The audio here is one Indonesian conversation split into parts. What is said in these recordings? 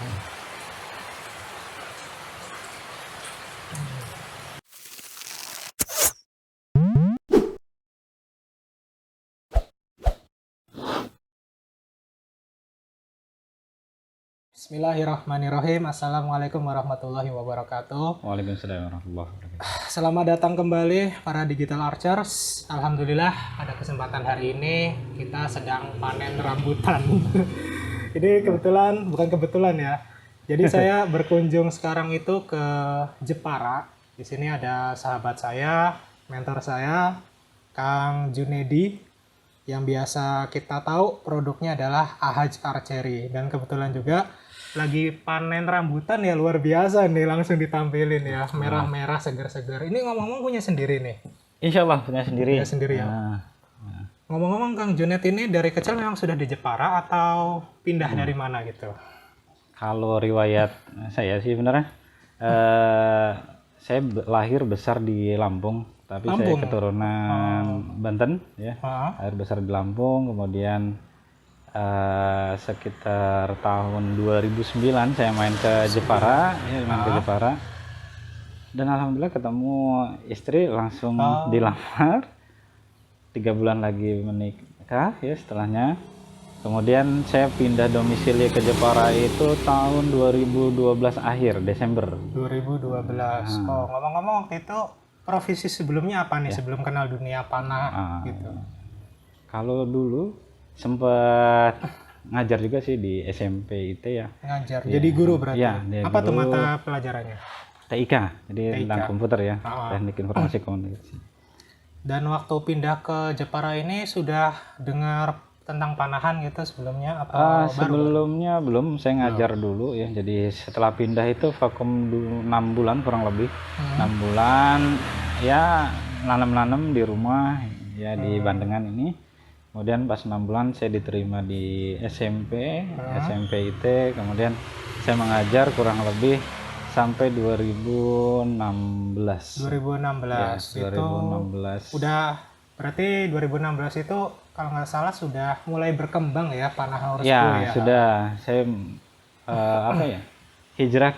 Bismillahirrahmanirrahim. Assalamualaikum warahmatullahi wabarakatuh. Waalaikumsalam warahmatullahi wabarakatuh. Selamat datang kembali para Digital Archers. Alhamdulillah pada kesempatan hari ini kita sedang panen rambutan. Ini bukan kebetulan ya. Jadi saya berkunjung sekarang itu ke Jepara. Di sini ada sahabat saya, mentor saya, Kang Junedi, yang biasa kita tahu produknya adalah Ahaj Archery, dan kebetulan juga lagi panen rambutan ya, luar biasa nih, langsung ditampilin ya, merah-merah segar-segar. Ini ngomong-ngomong punya sendiri nih? Insya Allah punya sendiri. Punya sendiri ya. Ngomong-ngomong Kang Junet ini dari kecil memang sudah di Jepara atau pindah dari mana gitu? Kalau riwayat saya sih sebenarnya saya lahir besar di Lampung, tapi saya keturunan Banten ya. Lahir besar di Lampung, kemudian sekitar tahun 2009 saya main ke Jepara, dan alhamdulillah ketemu istri, langsung dilamar. 3 bulan lagi menikah ya setelahnya. Kemudian saya pindah domisili ke Jepara itu tahun 2012 akhir, Desember 2012. Ngomong-ngomong waktu itu profesi sebelumnya apa nih, sebelum kenal dunia panah gitu? Kalau dulu sempat ngajar juga sih di SMP IT ya. Ngajar, jadi guru berarti? Ya, apa guru, tuh mata pelajarannya? TIK, jadi tentang komputer ya, teknik informasi komunikasi. Dan waktu pindah ke Jepara ini sudah dengar tentang panahan gitu sebelumnya? Sebelumnya belum, saya ngajar dulu ya. Jadi setelah pindah itu vakum 6 bulan kurang lebih. 6 bulan ya nanam-nanam di rumah ya di Bandengan ini. Kemudian pas 6 bulan saya diterima di SMP IT, kemudian saya mengajar kurang lebih sampai 2016. 2016 ya, 2016. Itu udah berarti 2016 itu kalau nggak salah sudah mulai berkembang ya panah Horus ya? Sudah. Saya hijrah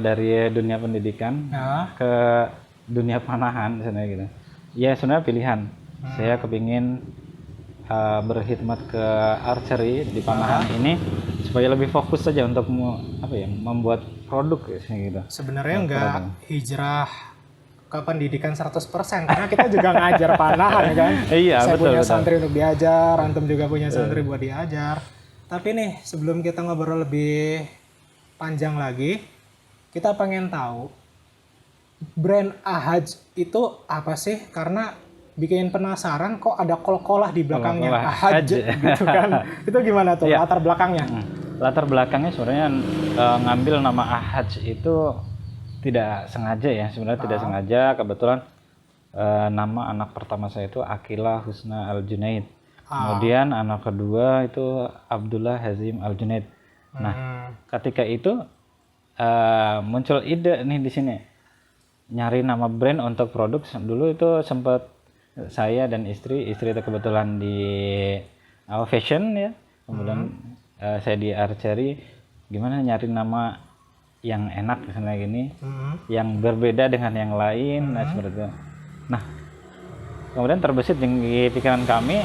dari dunia pendidikan ke dunia panahan sebenarnya gitu. Ya sebenarnya pilihan. Saya kepingin berkhidmat ke archery di panahan ini supaya lebih fokus saja untuk membuat produk gitu. Sebenarnya nggak hijrah ke pendidikan 100% karena kita juga ngajar panahan ya kan. Iya, saya betul, punya betul. santri untuk diajar, antum juga punya santri buat diajar. Tapi nih sebelum kita ngobrol lebih panjang lagi, kita pengen tahu brand Ahaj itu apa sih? Karena bikin penasaran kok ada kol-kolah di belakangnya Ahaj gitu kan. Itu gimana tuh latar belakangnya? Latar belakangnya sebenarnya ngambil nama Ahaj itu tidak sengaja ya, sebenarnya tidak sengaja. Kebetulan nama anak pertama saya itu Akila Husna Al-Junaid. Kemudian anak kedua itu Abdullah Hazim Al-Junaid. Nah, ketika itu muncul ide nih di sini. Nyari nama brand untuk produk. Dulu itu sempat saya dan istri itu kebetulan di fashion ya. Kemudian saya di archery, gimana nyari nama yang enak misalnya gini, yang berbeda dengan yang lain, nah seperti itu. Nah, kemudian terbesit di pikiran kami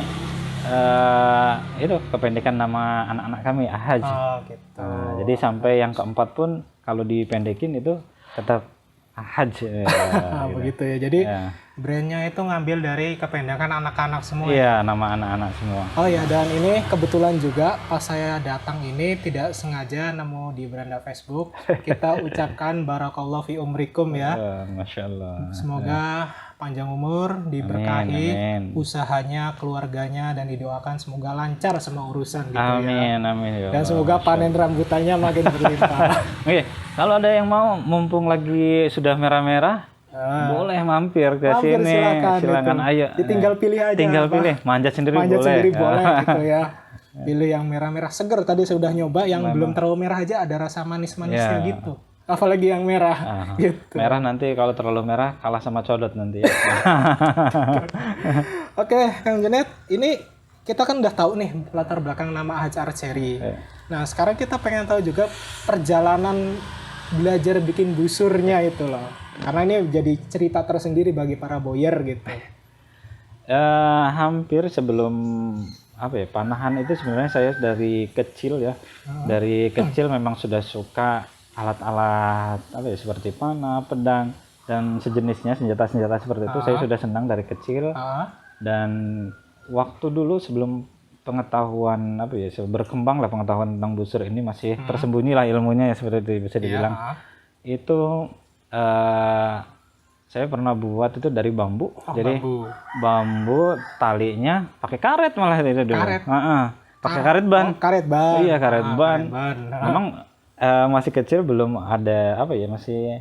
itu kependekan nama anak-anak kami Ahaj. Gitu. Jadi sampai yang keempat pun kalau dipendekin itu tetap Ahaj. Begitu ya. Jadi brandnya itu ngambil dari kependekan anak-anak semua. Iya, nama anak-anak semua. Oh ya, dan ini kebetulan juga pas saya datang ini tidak sengaja nemu di beranda Facebook. Kita ucapkan barakallahu fi umrikum ya. Masya Allah. Semoga panjang umur, diberkahi usahanya, keluarganya, dan didoakan semoga lancar semua urusan gitu ya. Amin. Dan semoga panen rambutannya makin berlimpah. Oke, kalau ada yang mau, mumpung lagi sudah merah-merah, boleh mampir ke sini. Silakan ayo. Tinggal pilih aja. Tinggal pilih, manjat sendiri boleh gitu ya. Pilih yang merah-merah seger. Tadi saya udah nyoba yang belum terlalu merah aja, ada rasa manis-manisnya gitu. Apalagi yang merah gitu. Merah nanti kalau terlalu merah kalah sama codot nanti ya. Oke, Kang Junet, ini kita kan udah tahu nih latar belakang nama Ahaj Archery. Nah, sekarang kita pengen tahu juga perjalanan belajar bikin busurnya itu loh. Karena ini jadi cerita tersendiri bagi para boyer gitu. Hampir sebelum panahan itu sebenarnya saya dari kecil ya. Dari kecil memang sudah suka alat-alat seperti panah, pedang dan sejenisnya, senjata-senjata seperti itu. Saya sudah senang dari kecil. Dan waktu dulu sebelum pengetahuan berkembang lah pengetahuan tentang busur ini masih tersembunyi lah ilmunya ya seperti itu bisa dibilang. Itu saya pernah buat itu dari bambu. Jadi bambu talinya pakai karet malah itu dulu. Pakai karet ban. Karet ban. Iya, karet ban. Memang masih kecil belum ada masih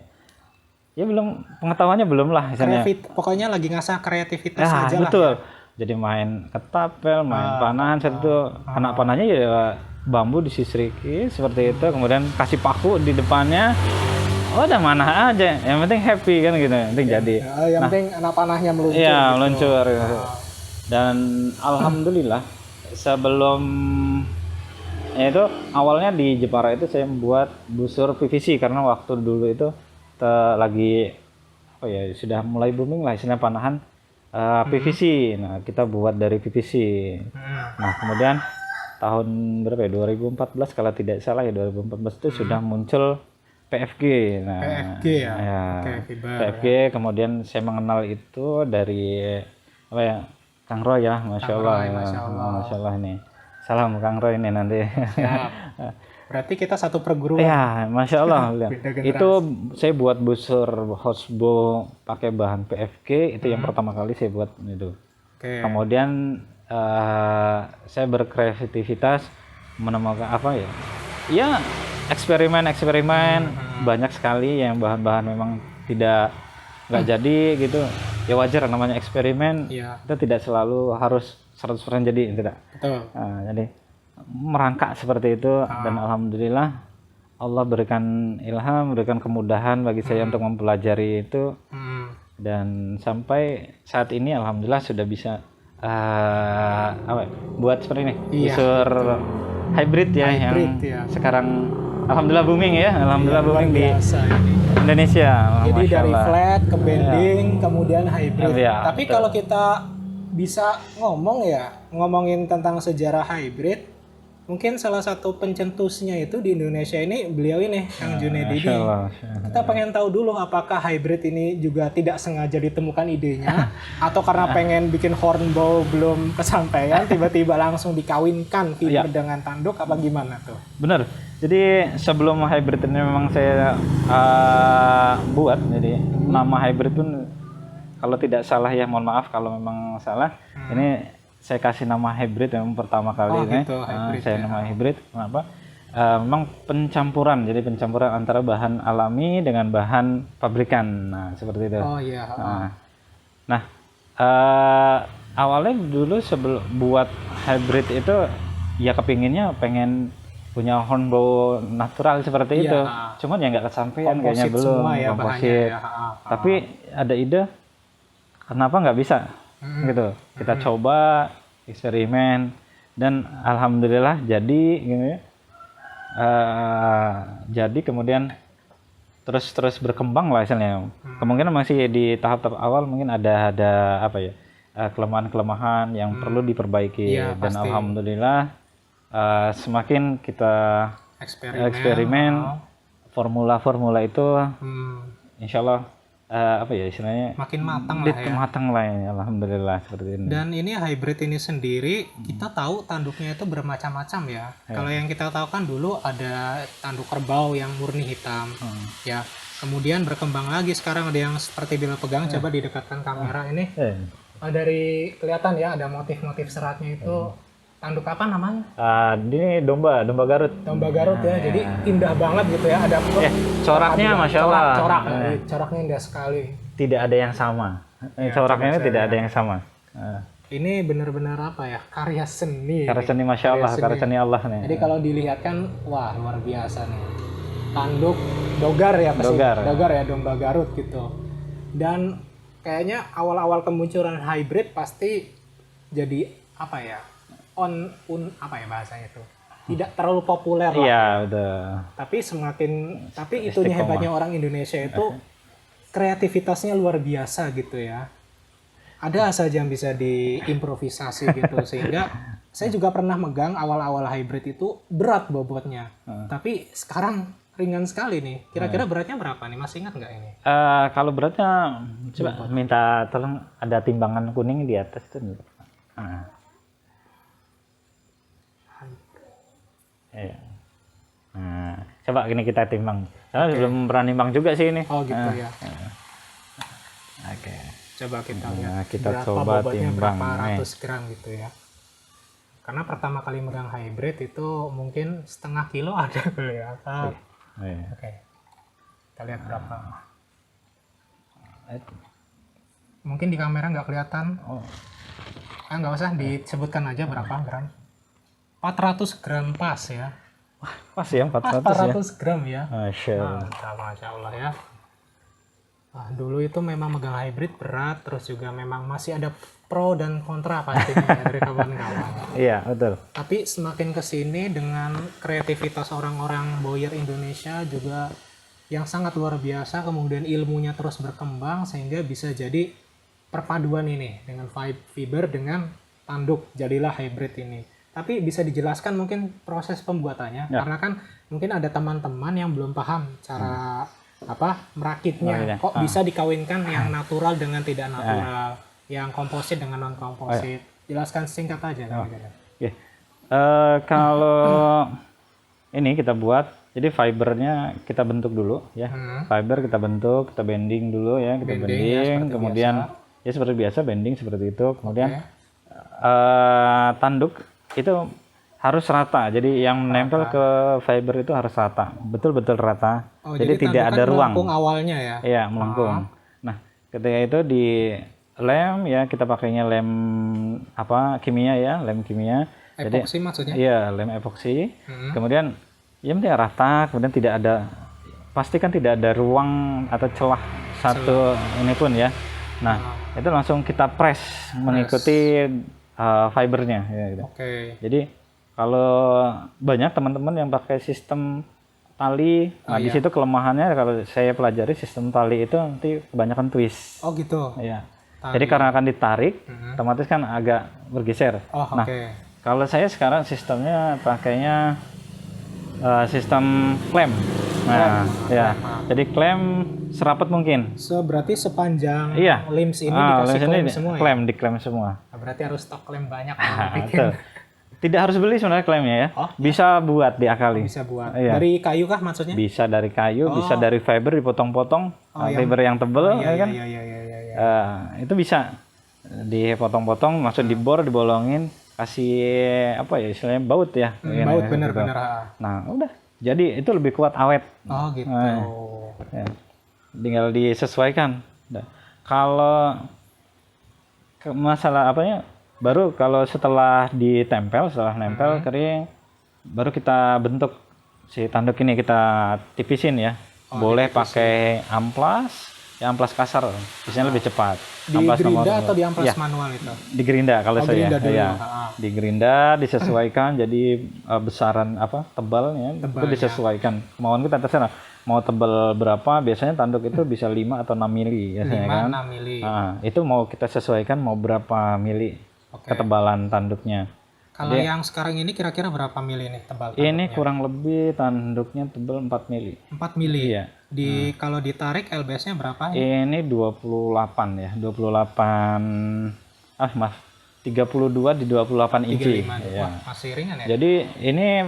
ya belum pengetahuannya belum lah misalnya. Pokoknya lagi ngasah kreativitas aja betul. lah. Jadi main ketapel, main panahan, kena panahnya ya bambu disisriki seperti itu, kemudian kasih paku di depannya, udah mana aja, yang penting happy kan gitu, yang penting jadi. Yang penting anak panahnya meluncur. Iya, gitu. Meluncur. Dan alhamdulillah sebelum itu awalnya di Jepara itu saya membuat busur PVC karena waktu dulu itu lagi sudah mulai booming lah istilah panahan. PVC, nah kita buat dari PVC. Nah kemudian tahun berapa ya 2014 kalau tidak salah ya 2014 itu sudah muncul PFG. Nah, PFG ya. PFG kemudian saya mengenal itu dari Kang Roy ya, Masya Allah ini. Salam Kang Roy ini nanti. Berarti kita satu perguruan. Ya, Masya Allah. Itu saya buat busur housebow pakai bahan PFG, itu yang pertama kali saya buat itu. Kemudian saya berkreativitas menemukan ya eksperimen banyak sekali yang bahan-bahan memang nggak jadi gitu. Ya wajar namanya eksperimen. Kita tidak selalu harus 100% jadi, tidak. Betul. Jadi merangkak seperti itu dan alhamdulillah Allah berikan ilham, berikan kemudahan bagi saya untuk mempelajari itu dan sampai saat ini alhamdulillah sudah bisa buat seperti ini busur hybrid ya yang sekarang alhamdulillah booming ya, booming di Indonesia. Jadi dari flat ke bending kemudian hybrid. Tapi kalau kita bisa ngomongin tentang sejarah hybrid, mungkin salah satu pencetusnya itu di Indonesia ini beliau ini Kang Junedi. Kita pengen tahu dulu apakah hybrid ini juga tidak sengaja ditemukan idenya atau karena pengen bikin hornbow belum kesampaian tiba-tiba langsung dikawinkan fiber dengan tanduk apa gimana tuh? Benar. Jadi sebelum hybrid ini memang saya buat, jadi nama hybrid pun kalau tidak salah ya mohon maaf kalau memang salah. Ini saya kasih nama hybrid yang pertama kali ini. Saya nama hybrid. Kenapa? Memang pencampuran. Jadi pencampuran antara bahan alami dengan bahan pabrikan. Nah, seperti itu. Nah, awalnya dulu sebelum buat hybrid itu ya pengen punya hornbow natural seperti itu. Cuman ya nggak kesampaian kayaknya belum komposit. Tapi ada ide kenapa nggak bisa? Gitu kita coba eksperimen dan alhamdulillah jadi gitu ya. Jadi kemudian terus berkembang lah misalnya. Kemungkinan masih di tahap awal mungkin ada kelemahan-kelemahan yang perlu diperbaiki dan pasti. Alhamdulillah semakin kita eksperimen formula itu insyaallah istilahnya makin matang lah ya. Alhamdulillah seperti ini. Dan ini hybrid ini sendiri kita tahu tanduknya itu bermacam-macam ya. Kalau yang kita tahu kan dulu ada tanduk kerbau yang murni hitam ya. Kemudian berkembang lagi sekarang ada yang seperti bila pegang coba didekatkan kamera ini. Dari kelihatan ya ada motif-motif seratnya itu. Tanduk apa namanya? Ini domba Garut. Domba Garut ya, jadi indah banget gitu ya. Ada coraknya Masya Allah. Coraknya indah sekali. Tidak ada yang sama. Coraknya ini tidak ada yang sama. Ini benar-benar karya seni. Karya seni Masya Allah, karya seni Allah nih. Jadi kalau dilihat kan, wah luar biasa nih. Tanduk dogar ya pasti. Dogar ya, domba Garut gitu. Dan kayaknya awal-awal kemunculan hybrid pasti jadi bahasanya itu tidak terlalu populer lah. Iya, betul. Tapi itunya hebatnya orang Indonesia itu kreativitasnya luar biasa gitu ya. Ada saja yang bisa diimprovisasi gitu sehingga saya juga pernah megang awal-awal hybrid itu berat bobotnya. Tapi sekarang ringan sekali nih. Kira-kira beratnya berapa nih? Masih ingat nggak ini? Kalau beratnya coba minta tolong ada timbangan kuning di atas tuh. Iya. Nah, coba ini kita timbang. Karena belum pernah nimbang juga sih ini. Oh gitu ya. Oke. Coba kita lihat. Nah, kita berapa coba bobotnya, timbang. berapa ratus gram gitu ya. Karena pertama kali megang hybrid itu mungkin setengah kilo ada kali ya. Iya. Oke. Kita lihat berapa. Mungkin di kamera nggak kelihatan. Nggak usah disebutkan aja berapa gram. 400 gram pas ya. Pas ya 400 ya. 400 gram ya. Masya Allah. Masya Allah ya. Dulu itu memang megang hybrid berat, terus juga memang masih ada pro dan kontra pastinya ya, dari kawan-kawan. Iya, betul. Tapi semakin kesini dengan kreativitas orang-orang bowyer Indonesia juga yang sangat luar biasa, kemudian ilmunya terus berkembang sehingga bisa jadi perpaduan ini dengan fiber dengan tanduk, jadilah hybrid ini. Tapi bisa dijelaskan mungkin proses pembuatannya, karena kan mungkin ada teman-teman yang belum paham cara merakitnya. Kok bisa dikawinkan yang natural dengan tidak natural, yang komposit dengan non komposit. Jelaskan singkat aja. Kalau ini kita buat, jadi fibernya kita bentuk dulu ya. Fiber kita bentuk, kita bending dulu ya, kita bending, kemudian biasa. Ya seperti biasa bending seperti itu, kemudian tanduk itu harus rata, jadi yang menempel ke fiber itu harus rata, betul-betul rata. Jadi tidak ada ruang. Melengkung awalnya ya? Iya, melengkung. Nah, ketika itu di lem ya, kita pakainya lem kimia ya, lem kimia. Epoksi maksudnya? Iya, lem epoksi. Kemudian ya penting rata, kemudian tidak ada, pastikan tidak ada ruang atau celah satu ini pun ya. Nah, itu langsung kita press mengikuti fibernya ya gitu. Jadi kalau banyak teman-teman yang pakai sistem tali, di situ kelemahannya kalau saya pelajari sistem tali itu nanti kebanyakan twist. Oh gitu. Iya. Jadi karena akan ditarik, otomatis kan agak bergeser. Nah, kalau saya sekarang sistemnya pakainya sistem klem. Nah, ya. Jadi klem serapat mungkin. Berarti sepanjang limbs ini dikasih klem semua ya? Diklem semua. Berarti harus stok klem banyak. Tidak harus beli sebenarnya klemnya ya. Bisa buat diakali. Bisa buat. Dari kayu kah maksudnya? Bisa dari kayu, bisa dari fiber dipotong-potong, fiber yang tebel ya kan? Itu bisa dipotong-potong, masuk dibor, dibolongin, kasih istilahnya baut ya. Baut bener-bener. Nah, udah. Jadi itu lebih kuat awet. Oh gitu. Tinggal disesuaikan. Kalau masalah baru kalau setelah nempel kering, baru kita bentuk si tanduk ini, kita tipisin ya. Boleh pakai amplas, ya amplas kasar, biasanya lebih cepat. Di gerinda atau di amplas manual itu? Di gerinda kalau saya. Ya. Di gerinda disesuaikan jadi besaran tebalnya itu disesuaikan. Kemauan kita terserah. Mau tebal berapa, biasanya tanduk itu bisa 5 atau 6 mili biasanya 6 mili. Nah, itu mau kita sesuaikan mau berapa mili ketebalan tanduknya. Kalau yang sekarang ini kira-kira berapa mili nih tebal tanduknya? Ini kurang lebih tanduknya tebal 4 mili. 4 mili? Iya. Kalau ditarik LBS-nya berapa? Ini 28 ya. 32 di 28 inci. Wah, masih ringan ya? Jadi ini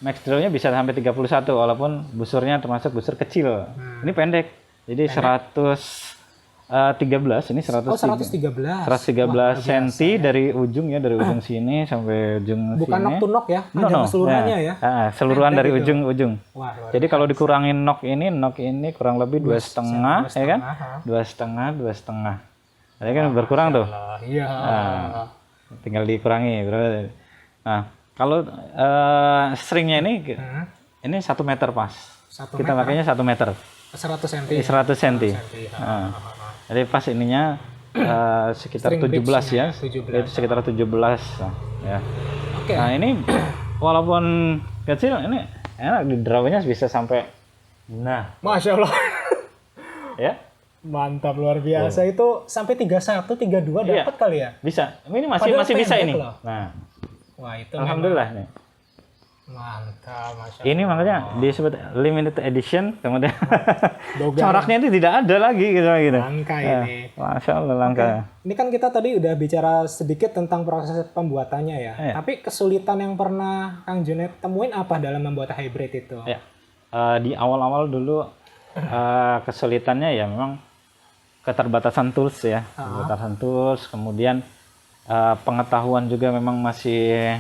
max drill-nya bisa sampai 31 walaupun busurnya termasuk busur kecil. Ini pendek. Jadi 113 ini 113 cm dari ujung ya, dari ujung sini sampai ujung bukan sini. Knock to knock ya, panjang keseluruhannya ya. Seluruhan dari gitu. ujung-ujung. Jadi kalau dikurangin knock ini kurang lebih 2,5 ya kan? 2,5. Jadi kan berkurang tuh. Iya. Tinggal dikurangi berarti. Nah, kalau stringnya ini 1 meter pas. Kita pakainya 1 meter. 100 cm. 100 cm. Jadi pas ininya sekitar 17 ya. 17. Itu sekitar 17 ya. Nah, ini walaupun kecil ini enak, di drawnya bisa sampai nah Masya Allah. ya. Mantap, luar biasa. Itu sampai 31, 32 Iya. dapat kali ya? Bisa. Ini masih Padahal masih bisa pendek ini. loh. Nah, Wah, itu alhamdulillah nih. memang mantap, Masya Ini makanya disebut limited edition, kemudian Doga coraknya itu tidak ada lagi gitu. langka ini. Masya Allah langka. Ini kan kita tadi udah bicara sedikit tentang proses pembuatannya ya. Iya. Tapi kesulitan yang pernah Kang Junet temuin apa dalam membuat hybrid itu? Ya. Di awal-awal dulu kesulitannya ya memang keterbatasan tools ya, keterbatasan tools, kemudian pengetahuan juga memang masih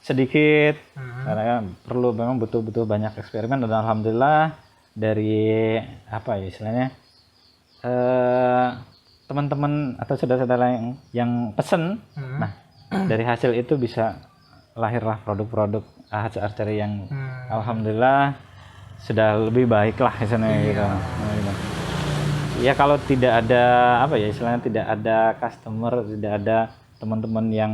sedikit, karena kan perlu memang butuh banyak eksperimen, dan alhamdulillah dari apa ya istilahnya teman-teman atau saudara-saudara yang pesen, nah dari hasil itu bisa lahirlah produk-produk AHC Archery yang alhamdulillah sudah lebih baik lah istilahnya gitu. Ya kalau tidak ada apa ya istilahnya tidak ada customer, tidak ada teman-teman yang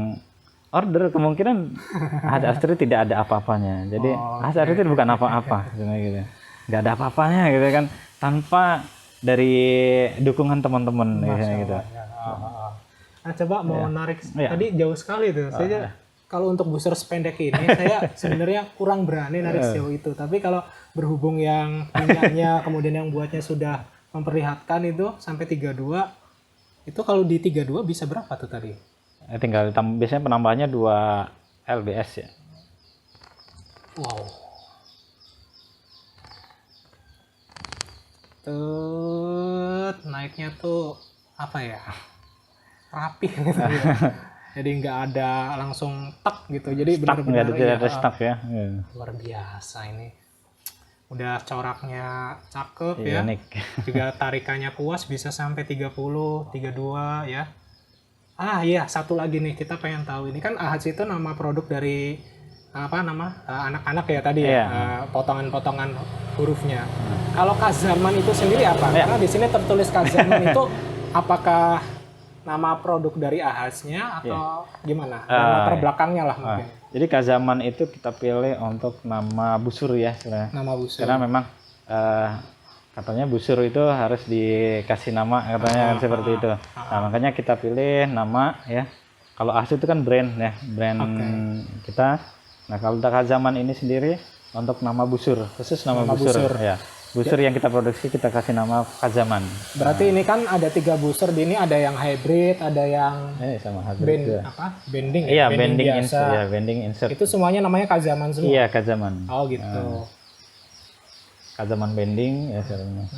order, kemungkinan AHC Archery tidak ada apa-apanya. Jadi AHC Archery itu bukan apa-apa istilahnya gitu. Nggak ada apa-apanya gitu kan tanpa dari dukungan teman-teman gitu. Nah, coba mau narik tadi jauh sekali tuh. Saya kalau untuk booster sependek ini saya sebenarnya kurang berani narik sejauh itu. Tapi kalau berhubung yang punyanya kemudian yang buatnya sudah memperlihatkan itu sampai 32, itu kalau di 32 bisa berapa tuh tadi? Tinggal biasanya penambahannya 2 lbs ya. Wow. Tuh naiknya tuh apa ya? Rapih gitu ya. Jadi nggak ada langsung tak gitu. Jadi benar-benar Tidak ada stuck ya. Luar biasa ini. Udah coraknya cakep ya. ya. Juga tarikannya puas bisa sampai 30, 32 ya. Ah iya, satu lagi nih kita pengen tahu, ini kan AHC itu nama produk dari apa nama anak-anak ya tadi ya, potongan-potongan hurufnya. Kalau Kazaman itu sendiri apa? Karena di sini tertulis Kazaman itu apakah nama produk dari AHC-nya atau gimana? Nama terbelakangnya lah mungkin. Jadi Kazaman itu kita pilih untuk nama busur ya sebenarnya. Nama busur. Karena memang katanya busur itu harus dikasih nama katanya kan seperti itu. Nah makanya kita pilih nama ya. Kalau AHC itu kan brand ya, brand kita. Nah kalau Kazaman ini sendiri untuk nama busur, khusus nama busur ya. Busur yang kita produksi kita kasih nama Kazaman. Berarti ini kan ada 3 busur, di ini ada yang hybrid, ada yang sama hybrid bending. Iya, bending insert ya, bending insert. Itu semuanya namanya Kazaman semua. Iya, Kazaman. Oh gitu. Kazaman bending ya sebenarnya.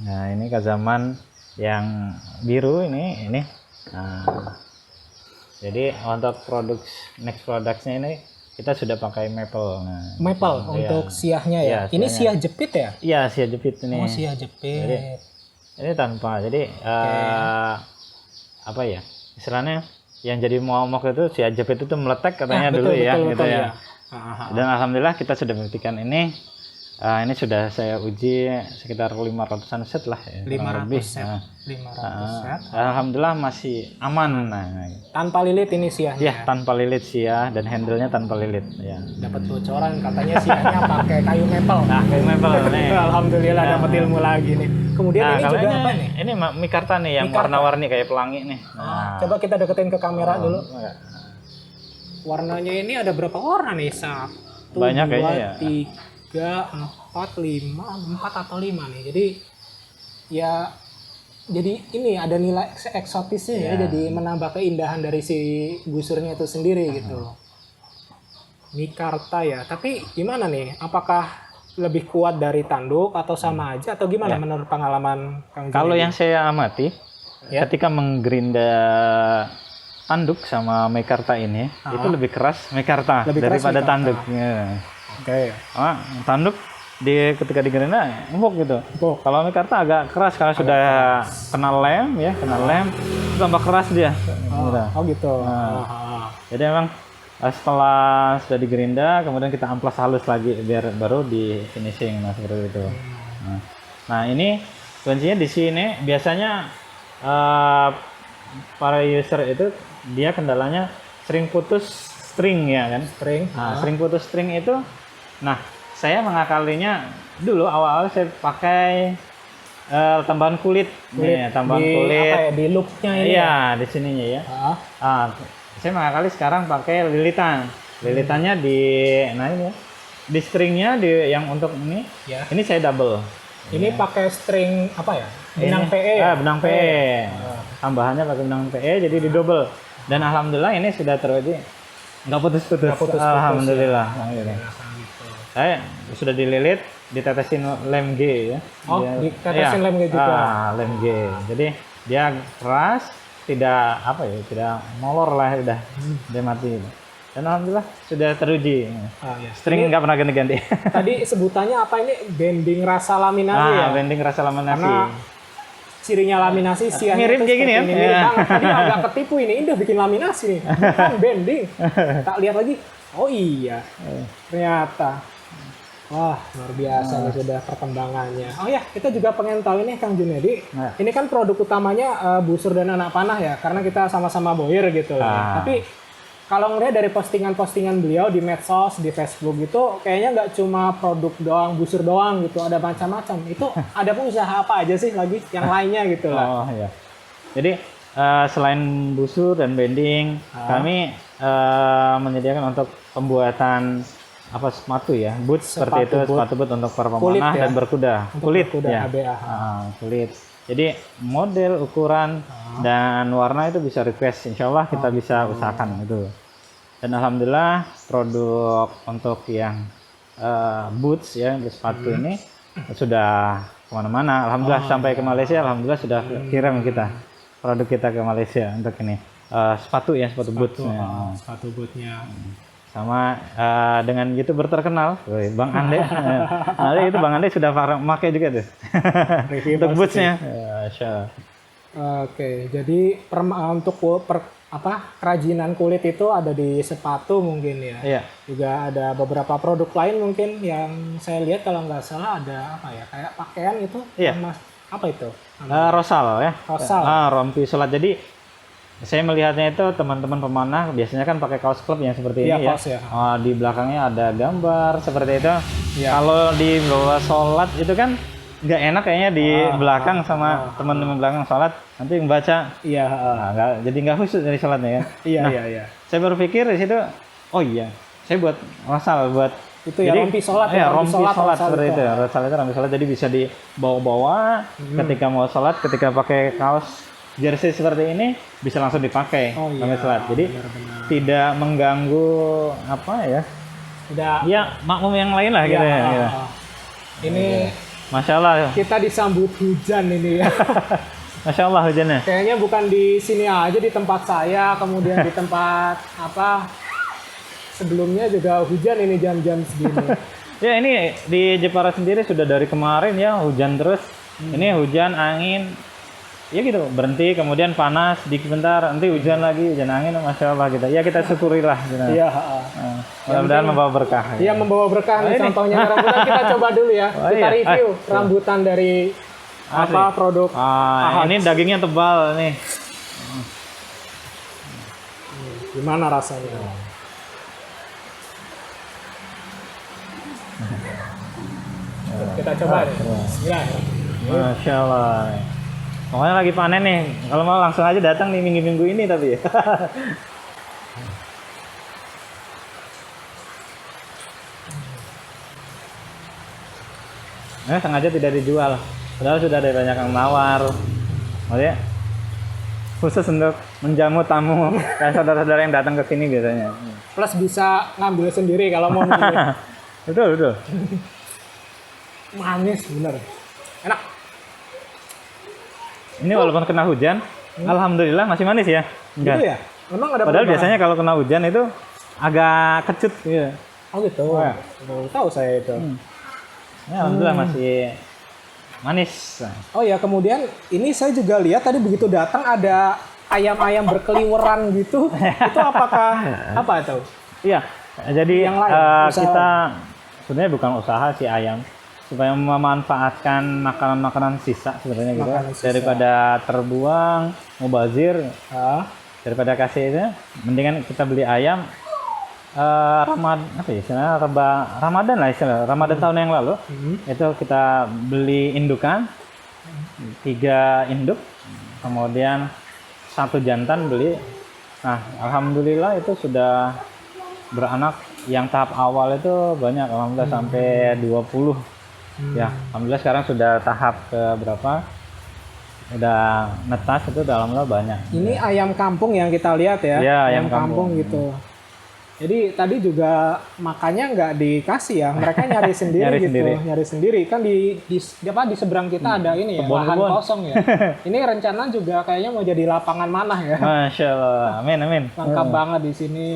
Nah, ini Kazaman yang biru ini. Nah, jadi untuk next productnya ini kita sudah pakai maple. Nah, maple untuk siahnya ya. Ini siah jepit ya? Iya, siah jepit ini. Oh, siah jepit. Jadi, ini tanpa. Jadi apa ya? Istilahnya yang jadi momok itu siah jepit itu meletek katanya dulu betul, ya. Dan alhamdulillah kita sudah membuktikan ini. Ini sudah saya uji sekitar 500-an set lah ya. 500 set. 500 set. Alhamdulillah masih aman. Nah, tanpa lilit ini siahnya. Ya, tanpa lilit siah dan handle-nya tanpa lilit ya. Dapat bocoran katanya siahnya pakai kayu maple. Nah, kayu maple nih. Alhamdulillah dapat ilmu lagi nih. Kemudian ini juga apa nih? Ini mikarta nih yang warna-warni kayak pelangi nih. Nah, coba kita deketin ke kamera dulu. Warnanya ini ada berapa warna nih? 1, banyak 2, kayaknya ya. 3, 4, 5, 4 atau 5 nih. Jadi ini ada nilai eksotisnya ya. Jadi menambah keindahan dari si busurnya itu sendiri gitu. Mikarta ya. Tapi gimana nih? Apakah lebih kuat dari tanduk atau sama aja atau gimana menurut pengalaman Kang Juni? Kalau yang saya amati ketika menggerinda tanduk sama Mikarta ini itu lebih keras Mikarta daripada tanduk. Tanduk ketika digerinda empuk gitu. Kalau Mikarta agak keras karena sudah kena lem tambah keras dia. Gitu. Jadi memang setelah sudah digerinda kemudian kita amplas halus lagi biar baru di finishing seperti itu. Nah ini kuncinya di sini biasanya para user itu dia kendalanya sering putus string ya kan. String. Nah, sering putus string itu, nah saya mengakalinya dulu awal-awal saya pakai tambahan kulit. Nih, tambahan di, kulit. apa ya, di loopnya ini. Iya, di sininya ya. Saya mengakali sekarang pakai lilitan. Lilitannya di, nah ini ya, di stringnya di yang untuk ini. Ya. Ini saya double. Ini pakai string apa ya? Benang Ini, PE ya? benang PE. Tambahannya pakai benang PE jadi di double. Dan alhamdulillah ini sudah teruji nggak putus-putus. Nggak putus-putus, Alhamdulillah. ya. Alhamdulillah. Nah, gitu. Saya sudah dililit, ditetesin lem G ya. Oh, ditetesin lem G juga. Lem G. Jadi dia keras, tidak apa ya, tidak molor lah udah. Dia mati. Dan alhamdulillah sudah teruji. Ya. String nggak pernah ganti-ganti. Tadi sebutannya apa ini? Bending rasa laminasi ya? Bending rasa laminasi. Karena cirinya laminasi sih mirip kayak gini ya? Mirip banget. Tadi agak ketipu ini udah bikin laminasi nih. Bukan bending. Tak lihat lagi. Oh iya. Ternyata. Wah, luar biasa nih sudah perkembangannya. Oh ya, kita juga pengen tahu ini Kang Junedi. Ini kan produk utamanya busur dan anak panah ya, karena kita sama-sama boyer gitu. Tapi kalau ngelihat dari postingan-postingan beliau di medsos, di Facebook gitu, kayaknya nggak cuma produk doang, busur doang gitu, ada macam-macam. Itu ada usaha apa aja sih lagi yang lainnya gitu lah. Oh iya. Jadi selain busur dan bending, kami menyediakan untuk pembuatan apa sepatu ya, boot seperti itu, sepatu boot untuk para pemanah dan berkuda. Kulit ya. Kulit. Jadi model, ukuran dan warna itu bisa request, insya Allah kita bisa usahakan itu. Dan alhamdulillah produk untuk yang boots ya, sepatu ini sudah kemana-mana. Alhamdulillah sampai ke Malaysia, alhamdulillah sudah kirim kita produk kita ke Malaysia untuk ini sepatu ya, sepatu boots. Sepatu bootnya. Sama dengan YouTuber terkenal, Bang Ande. Nah, itu Bang Ande sudah pakai juga tuh. Untuk bootsnya. Oke, jadi untuk kerajinan kulit itu ada di sepatu mungkin ya. Iya. Juga ada beberapa produk lain mungkin yang saya lihat kalau nggak salah ada apa ya, kayak pakaian itu. Iya. Apa itu? Rosal ya. Rosal. Rompi sholat. Jadi saya melihatnya itu teman-teman pemanah biasanya kan pakai kaos klub yang seperti ini ya. Di belakangnya ada gambar seperti itu. Ya. Kalau di bawah sholat itu kan nggak enak kayaknya di belakang sama teman-teman belakang sholat nanti membaca. Iya. Jadi nggak khusus dari sholatnya ya. Iya. Saya berpikir di situ, oh iya, saya buat rosal buat itu ya, rompi sholat. Ya, rompi sholat seperti itu. Rosal itu rompi sholat jadi bisa dibawa-bawa ketika mau sholat, ketika pakai kaos jersey seperti ini bisa langsung dipakai sampai sholat. Jadi tidak mengganggu apa ya? Tidak. Ya makmum yang lain lah gitu ya. Ini Masya Allah. Kita disambut hujan ini ya. Masya Allah hujannya. Kayaknya bukan di sini aja, di tempat saya, kemudian di tempat sebelumnya juga hujan ini jam-jam segini. Ya ini di Jepara sendiri sudah dari kemarin ya hujan terus. Ini hujan, angin. Ya gitu, berhenti, kemudian panas, dikit bentar, nanti hujan lagi, hujan angin, Masya Allah kita. Ya kita syukurilah. Iya. Mudah-mudahan membawa berkah. Iya, membawa berkah nih contohnya rambutan. Kita coba dulu ya. Kita review rambutan dari produk. Ini dagingnya tebal nih. Gimana rasanya? Kita coba deh. Bismillah. Masya Allah. Pokoknya lagi panen nih. Kalau mau langsung aja datang nih minggu-minggu ini tapi. Sengaja tidak dijual. Padahal sudah ada banyak yang nawar. Maksudnya khusus untuk menjamu tamu kayak saudara-saudara yang datang ke sini biasanya. Plus bisa ngambil sendiri kalau mau milih. Betul. Manis bener. Enak. Ini walaupun kena hujan, alhamdulillah masih manis ya. Gitu ya? Memang ada padahal biasanya kalau kena hujan itu agak kecut gitu. Oh gitu. Baru tahu saya itu. Ya, alhamdulillah masih manis. Oh ya, kemudian ini saya juga lihat tadi begitu datang ada ayam-ayam berkeliweran gitu. Itu apakah apa itu? Iya. Jadi yang lain, kita sebenarnya bukan usaha si ayam, supaya memanfaatkan makanan-makanan sisa sebenarnya gitu daripada terbuang mubazir, daripada kasih itu mendingan kita beli ayam Apa ya istilahnya, Ramadan lah istilah Ramadan tahun yang lalu itu kita beli indukan 3 induk, kemudian 1 jantan beli. Nah, alhamdulillah itu sudah beranak. Yang tahap awal itu banyak, alhamdulillah sampai 20. Ya, alhamdulillah sekarang sudah tahap ke berapa? Udah netas itu alhamdulillah banyak. Ini ayam kampung yang kita lihat ya. Ya, ayam kampung gitu. Jadi tadi juga makannya nggak dikasih ya, mereka nyari sendiri gitu, nyari sendiri. Kan di seberang kita ada ini ya, lahan kosong ya. Ini rencana juga kayaknya mau jadi lapangan manah ya. Masya Allah, amin amin. Lengkap banget di sini.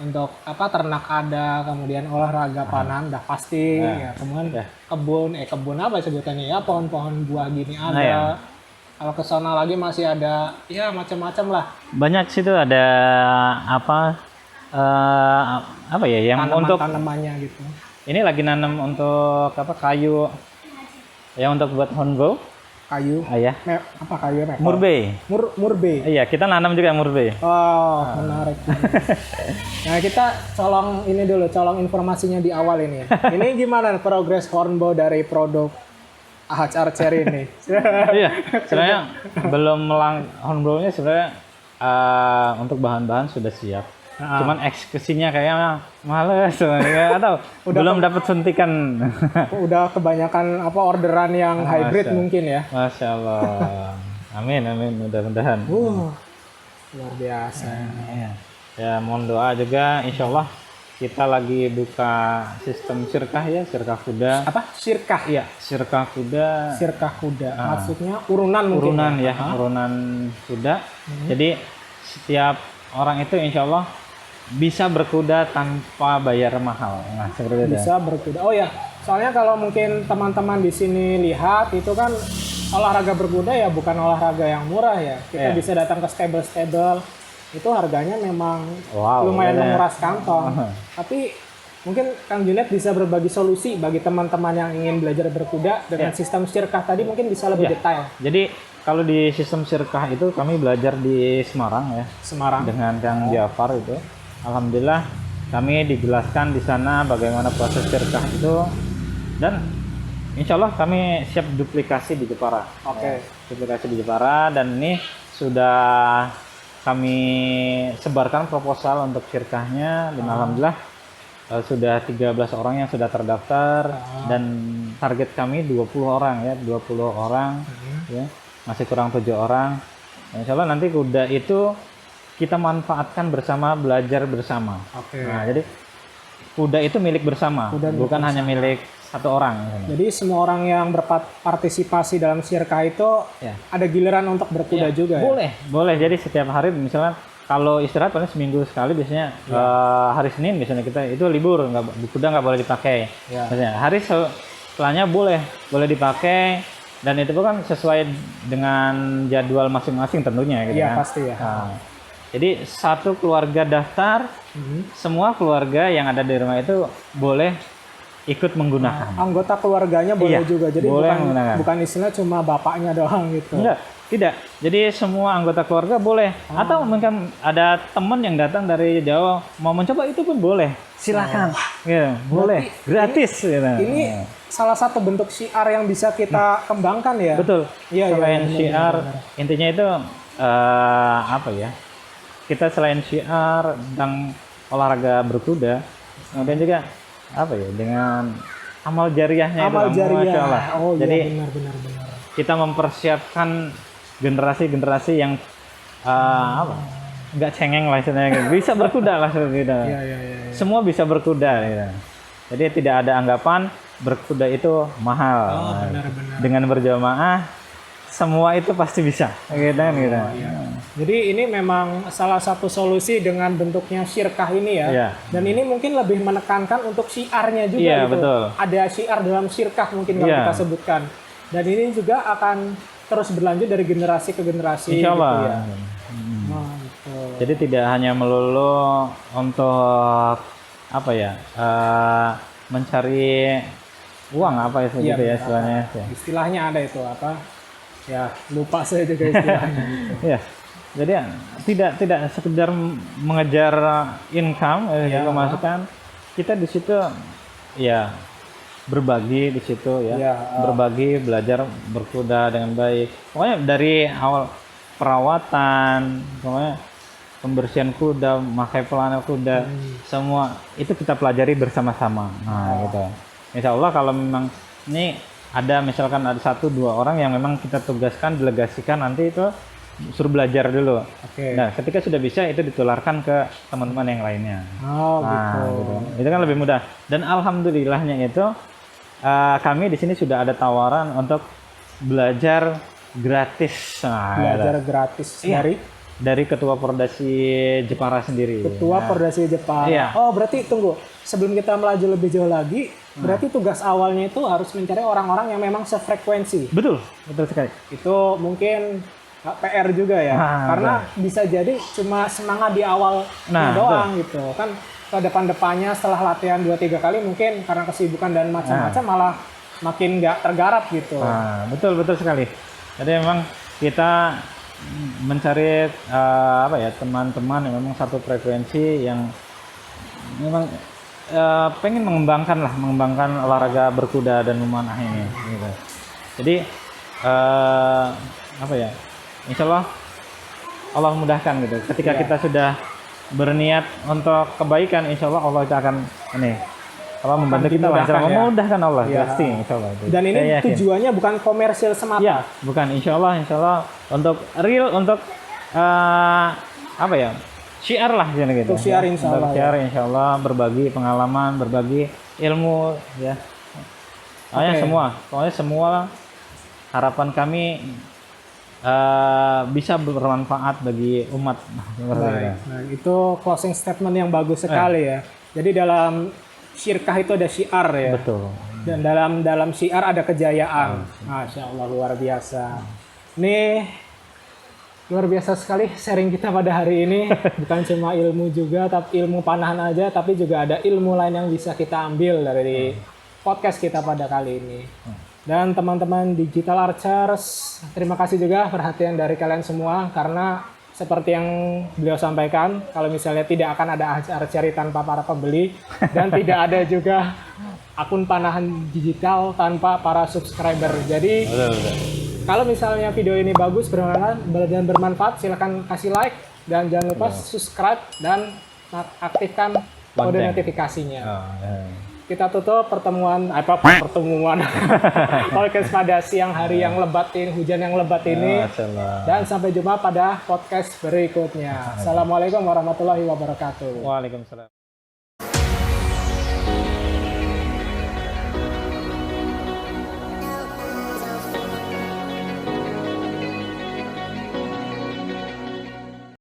Untuk ternak ada, kemudian olahraga panah udah pasti, ya. Kemudian kebun apa sebutannya ya, pohon-pohon buah gini ada. Kalau ke sana lagi masih ada ya macam-macam lah. Banyak situ ada apa ya yang untuk tanamannya gitu. Ini lagi nanam untuk kayu ya, untuk buat honbo. Kayu. Ya. Apa kayu? Murbei. Murbei. Iya, kita nanam juga murbei. Oh, menarik. Nah, kita colong informasinya di awal ini. Ini gimana progres hornbow dari produk AHC Archery ini? Iya, sebenarnya belum hornbow-nya sebenarnya untuk bahan-bahan sudah siap. Cuman eksekusinya kayaknya males atau belum dapat suntikan. Udah kebanyakan orderan yang hybrid mungkin ya. Masya Allah. Amin mudah-mudahan. Luar biasa. Ya mohon doa juga, insya Allah kita lagi buka sistem sirkah ya, sirkah kuda. Apa? Sirkah? Iya, sirkah kuda. Sirkah kuda. Maksudnya urunan mungkin. Urunan ya, urunan kuda. Jadi setiap orang itu insya Allah bisa berkuda tanpa bayar mahal. Nah, seperti itu. Bisa berkuda. Oh ya, soalnya kalau mungkin teman-teman di sini lihat itu kan olahraga berkuda ya bukan olahraga yang murah ya. Kita bisa datang ke stable-stable. Itu harganya memang lumayan menguras kantong. Tapi mungkin Kang Junet bisa berbagi solusi bagi teman-teman yang ingin belajar berkuda dengan sistem sirkah tadi, mungkin bisa lebih detail. Jadi kalau di sistem sirkah itu kami belajar di Semarang ya. Semarang. Dengan Kang Jafar itu. Alhamdulillah kami dijelaskan di sana bagaimana proses sirkah itu, dan insya Allah kami siap duplikasi di Jepara. Oke. Duplikasi di Jepara, dan ini sudah kami sebarkan proposal untuk sirkahnya, dan alhamdulillah sudah 13 orang yang sudah terdaftar, dan target kami 20 orang ya, 20 orang ya, masih kurang 7 orang. Insya Allah nanti kuda itu kita manfaatkan bersama, belajar bersama. Nah, jadi kuda itu milik bersama, bukan hanya milik satu orang. Jadi semua orang yang berpartisipasi dalam sirkah itu ada giliran untuk berkuda juga. Boleh. Jadi setiap hari misalnya kalau istirahat paling seminggu sekali biasanya hari Senin biasanya kita itu libur, kuda nggak boleh dipakai. Biasanya hari setelahnya boleh dipakai, dan itu kan sesuai dengan jadwal masing-masing tentunya gitu kan. Pasti ya. Nah, jadi satu keluarga daftar, semua keluarga yang ada di rumah itu boleh ikut menggunakan. Anggota keluarganya boleh juga. Jadi bukan istilah cuma bapaknya doang gitu. Enggak, tidak. Jadi semua anggota keluarga boleh. Atau mungkin ada teman yang datang dari Jawa mau mencoba, itu pun boleh. Silakan. Ya, boleh. Gratis. Ini salah satu bentuk syiar yang bisa kita kembangkan ya. Betul. Selain syiar, intinya itu apa ya? Kita selain syiar tentang olahraga berkuda, kemudian juga apa ya, dengan amal jariahnya itu, Masya Allah. Jadi benar. kita mempersiapkan generasi yang nggak cengeng lah istilahnya, bisa berkuda lah gitu. Semua bisa berkuda gitu. Jadi tidak ada anggapan berkuda itu mahal. Dengan berjamaah semua itu pasti bisa gitu. Jadi ini memang salah satu solusi dengan bentuknya sirkah ini ya. Dan ini mungkin lebih menekankan untuk syiarnya juga gitu. Betul. Ada syiar dalam sirkah mungkin kalau kita sebutkan. Dan ini juga akan terus berlanjut dari generasi ke generasi. Insya Allah. Gitu ya. Jadi tidak hanya melulu untuk apa ya, mencari uang apa itu gitu ya istilahnya. Istilahnya ada itu apa? Ya lupa saya juga istilahnya. Gitu. Jadi ya, tidak sekedar mengejar income, Ya. pemasukan. Kita di situ ya berbagi di situ ya, Ya, berbagi, belajar berkuda dengan baik. Pokoknya dari awal perawatan, pokoknya pembersihan kuda, memakai pelana kuda, semua itu kita pelajari bersama-sama. Nah, gitu. Insya Allah kalau memang ini ada misalkan ada 1-2 orang yang memang kita tugaskan, delegasikan, nanti itu suruh belajar dulu. Oke. Nah, ketika sudah bisa itu ditularkan ke teman-teman yang lainnya. Oh, Nah, gitu. gitu. Itu kan lebih mudah. Dan alhamdulillahnya itu kami di sini sudah ada tawaran untuk belajar gratis. Nah, Belajar gitu. gratis Iya. dari Ketua Pordasi Jepara sendiri. Ketua Nah, Pordasi Jepara. Iya. Oh, berarti tunggu. Sebelum kita melaju lebih jauh lagi, berarti tugas awalnya itu harus mencari orang-orang yang memang sefrekuensi. betul sekali. Itu mungkin PR juga ya. Nah, Karena bisa jadi cuma semangat di awal Nah, doang gitu. Kan ke depan-depannya setelah latihan 2-3 kali mungkin karena kesibukan dan macam-macam malah makin nggak tergarap gitu. Nah, betul sekali. Jadi memang kita mencari teman-teman yang memang satu frekuensi yang memang pengen mengembangkan olahraga berkuda dan memanah ini. Gitu. Jadi Insya Allah mudahkan gitu. Ketika kita sudah berniat untuk kebaikan, Insya Allah itu akan Allah membantu kita lah. Memudahkan Allah pasti, Insya Allah. Dan ini tujuannya bukan komersil semata. Ya, bukan. Insya Allah untuk real, untuk syiar lah gitu. Untuk syiar Insya Allah. Syiar Insya Allah, berbagi pengalaman, berbagi ilmu ya. Pokoknya semua harapan kami bisa bermanfaat bagi umat. Baik. Nah, itu closing statement yang bagus sekali ya. Jadi dalam syirkah itu ada syiar ya. Betul. Dan dalam syiar ada kejayaan. Masya Allah, luar biasa. Ini luar biasa sekali sharing kita pada hari ini. Bukan cuma ilmu juga, tapi ilmu panahan aja, tapi juga ada ilmu lain yang bisa kita ambil dari podcast kita pada kali ini. Dan teman-teman Digital Archers, terima kasih juga perhatian dari kalian semua, karena seperti yang beliau sampaikan, kalau misalnya tidak akan ada archery tanpa para pembeli, dan tidak ada juga akun panahan digital tanpa para subscriber. Jadi kalau misalnya video ini bagus dan bermanfaat, silakan kasih like, dan jangan lupa subscribe dan aktifkan kode notifikasinya. Kita tutup pertemuan podcast pada siang hari yang lebat ini, hujan yang lebat ini. Dan sampai jumpa pada podcast berikutnya. Assalamualaikum warahmatullahi wabarakatuh. Waalaikumsalam.